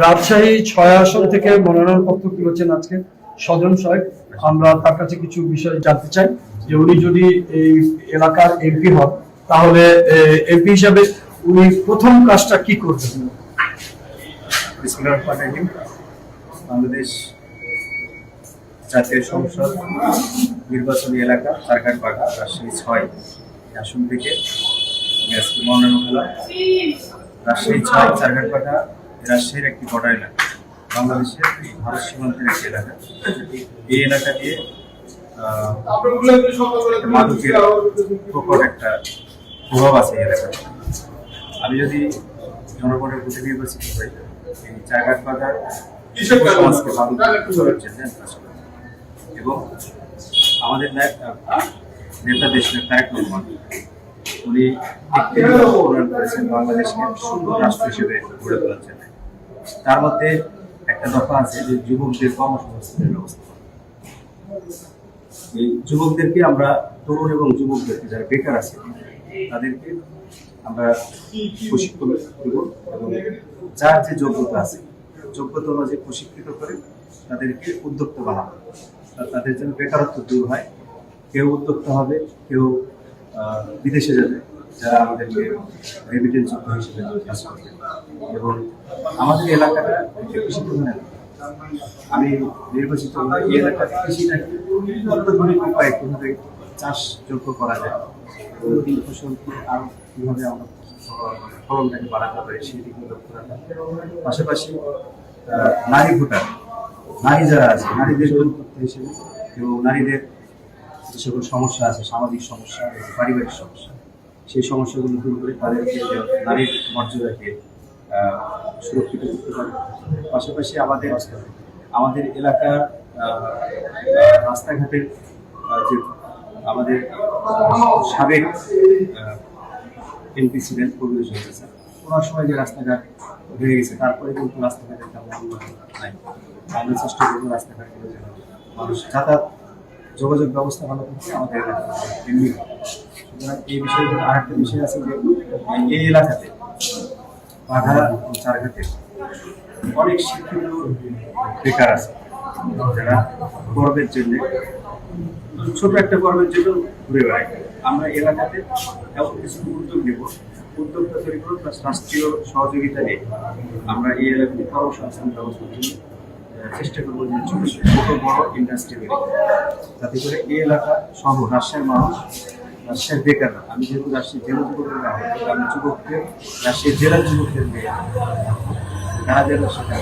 রাজশাহী 6 আসন থেকে মনোনয়নপত্র তুলেছেন আজকে স্বজন সাহেব। আমরা তার কাছে কিছু বিষয় জানতে চাই যে উনি যদি এই এলাকার এমপি হন তাহলে এমপি হিসাবে উনি প্রথম কাজটা কি করবেন? বাংলাদেশ জাতীয় সংসদ নির্বাচনী এলাকা চারঘাটপাড়া রাজশাহী 6 আসন থেকে মনোনয়ন হলাম। রাজশাহী 6 চারঘাটপাড়া রাজশাহীর একটি বর্ডার এলাকা, বাংলাদেশের ভারত সীমান্তের একটি এলাকা। এই এলাকা দিয়ে মাদকের প্রকট একটা প্রভাব আছে এই এলাকায়। আমি যদি জনগণের প্রতি নির্বাচিত হই, এই চারঘাটপাড়ার সমাজকে মাদক করার জন্য এবং আমাদের নেতা দেশের তারেক রহমান উনি প্রণয়ন করেছেন বাংলাদেশকে সুন্দর রাষ্ট্র হিসেবে গড়ে তোলার জন্য। তার মধ্যে একটা দফা আছে যে যুবকদের কর্মসংস্থানের ব্যবস্থা। এই যুবকদেরকে আমরা, তরুণ এবং যুবকদেরকে যারা বেকার আছে তাদেরকে আমরা প্রশিক্ষণ দেব এবং যার যে যোগ্যতা আছে যোগ্যতা অনুযায়ী প্রশিক্ষিত করে তাদেরকে উদ্যোক্তা বানাবো। তাদের যেন বেকারত্ব দূর হয়, কেউ উদ্যোক্তা হবে, কেউ বিদেশে যাবে, যারা আমাদেরকে রেমিটেন্স যোগ্য হিসেবে কাজ করবে। এবং আমাদের এলাকাটা একটা কৃষি প্রধান এলাকা। আমি নির্বাচিত হলে এই এলাকার কৃষিটাকে অত্যাধুনিক উপায়ে কীভাবে চাষযোগ্য করা যায়, এই ফসলকে আরও কীভাবে আমরা ফলনটাকে বাড়াতে পারি সেই দিকে লক্ষ্য রাখা। পাশাপাশি নারী ভোটার, নারী যারা আছে নারীদের গুরুত্ব হিসেবে এবং নারীদের যে সকল সমস্যা আছে, সামাজিক সমস্যা, পারিবারিক সমস্যা, সেই সমস্যাগুলো দূর করে তাদেরকে নারীর মর্যাদাকে সুরক্ষিত করতে পারে। পাশাপাশি আমাদের এলাকার রাস্তাঘাটের যে আমাদের সাবেক এমপি ছিলেন কবির হোসেন, ওনার সময় যে রাস্তাঘাট হয়ে গেছে, তারপরে কিন্তু রাস্তাঘাটের তেমন উন্নয়ন নাই। আমরা চেষ্টা করবো রাস্তাঘাটগুলো যেন মানুষ যাতায়াত যোগাযোগ ব্যবস্থা ভালো করতে আমাদের এলাকা এমনি। সুতরাং এই বিষয়গুলো আর একটা বিষয় আছে যে এই এলাকাতে বাঘা ও চারঘাটে অনেক শিক্ষিত বেকার আছে, যারা গর্বের জন্য, ছোট একটা গর্বের জন্য ঘুরে বেড়ায়। আমরা এলাকাতে এমন কিছু উদ্যোগ নেব, উদ্যোগটা তৈরি করব, প্লাস রাষ্ট্রীয় সহযোগিতা নিয়ে আমরা এই এলাকাতে কর্মসংস্থান ব্যবস্থার জন্য চেষ্টা করবো যে ছোট বড় ইন্ডাস্ট্রি বেড়ে, যাতে করে এই এলাকা সহ রাজশাহীর মানুষ, রাজশাহীর বেকাররা, আমি যেহেতু রাজশাহী জেলা যুবকের আমি যুবকদের রাজশাহী জেলার যুবকদের মেয়ে তারা যেন সেটা